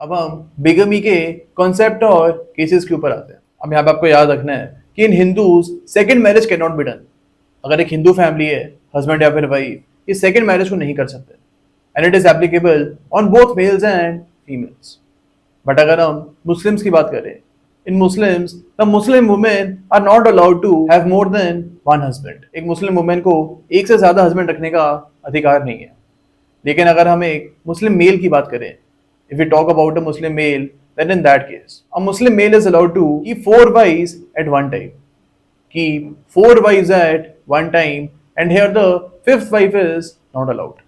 अब हम बिगमी के कॉन्सेप्ट और केसेस के ऊपर आते हैं। अब यहाँ पे आपको याद रखना है कि in Hindus second marriage can not be done. अगर एक हिंदू फैमिली है, हस्बैंड या फिर वाइफ, ये सेकंड मैरिज को नहीं कर सकते, and it is applicable on both males and females. But अगर हम मुस्लिम्स की बात करें, in Muslims the Muslim women are not allowed to have more than one husband. एक मुस्लिम वुमेन को एक से ज्यादा हस्बैंड रखने का अधिकार नहीं है। लेकिन अगर हम एक मुस्लिम मेल की बात करें, if we talk about a Muslim male, then in that case, a Muslim male is allowed to keep 4 wives at one time. Keep 4 wives at one time, and here the 5th wife is not allowed.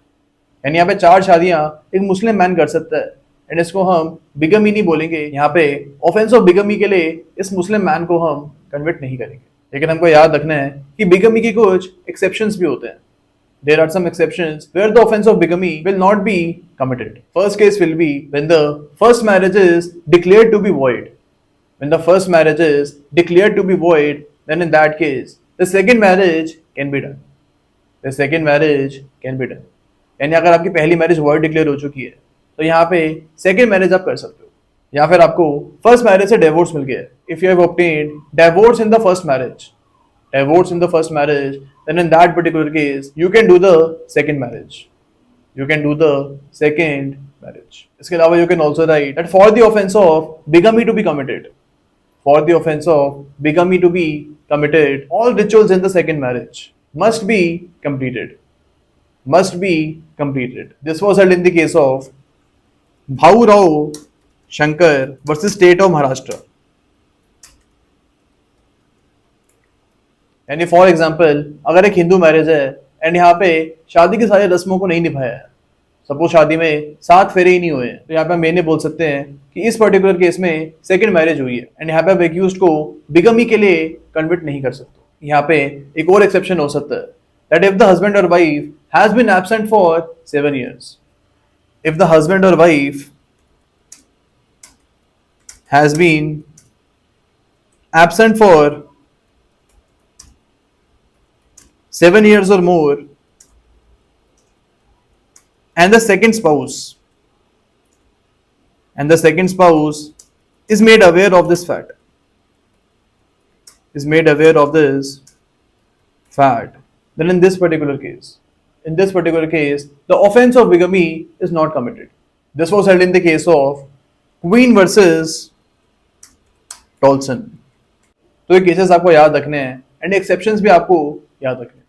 यानी यहाँ पे 4 शादियां एक Muslim man कर सकता है, and इसको हम बिगमी नहीं बोलेंगे। यहाँ पे ऑफेंस ऑफ बिगमी के लिए इस मुस्लिम मैन को हम कन्वर्ट नहीं करेंगे। लेकिन हमको याद रखना है कि बिगमी की कुछ एक्सेप्शंस भी होते हैं। There are some exceptions where the offense of bigamy will not be committed. First case will be when the first marriage is declared to be void. When the first marriage is declared to be void, then in that case, the second marriage can be done. The second marriage can be done. यानी अगर आपकी पहली marriage void declare हो चुकी है, तो यहाँ पे सेकेंड मैरिज आप कर सकते हो। या फिर आपको फर्स्ट मैरिज से डिवोर्स मिल गया है, if you have obtained divorce in the first marriage, divorce in the first marriage, then in that particular case, you can do the second marriage. You can do the second marriage. इसके अलावा you can also write that for the offense of bigamy to be committed, for the offense of bigamy to be committed, all rituals in the second marriage must be completed. Must be completed. This was held in the case of Bhau Rao Shankar versus State of Maharashtra. यानी for example, अगर एक Hindu marriage है and यहाँ पे शादी की सारी रस्मों को नहीं निभाया है, सपोज शादी में 7 फेरे ही नहीं हुए हैं, तो यहाँ पे हम ये बोल सकते हैं कि इस पर्टिकुलर केस में सेकंड मैरिज हुई है, एंड यहाँ पे आप एक्यूज्ड को बिगमी के लिए कन्वर्ट नहीं कर सकते। यहाँ पे एक और एक्सेप्शन हो सकता है, दैट इफ द हस्बैंड और wife has been absent for 7 years, if the husband और wife has been absent for 7 years or more, and the second spouse is made aware of this fact, then in this particular case, the offense of bigamy is not committed. This was held in the case of Queen versus Tolson. तो ये cases आपको याद रखने हैं, and exceptions भी आपको याद रखने हैं।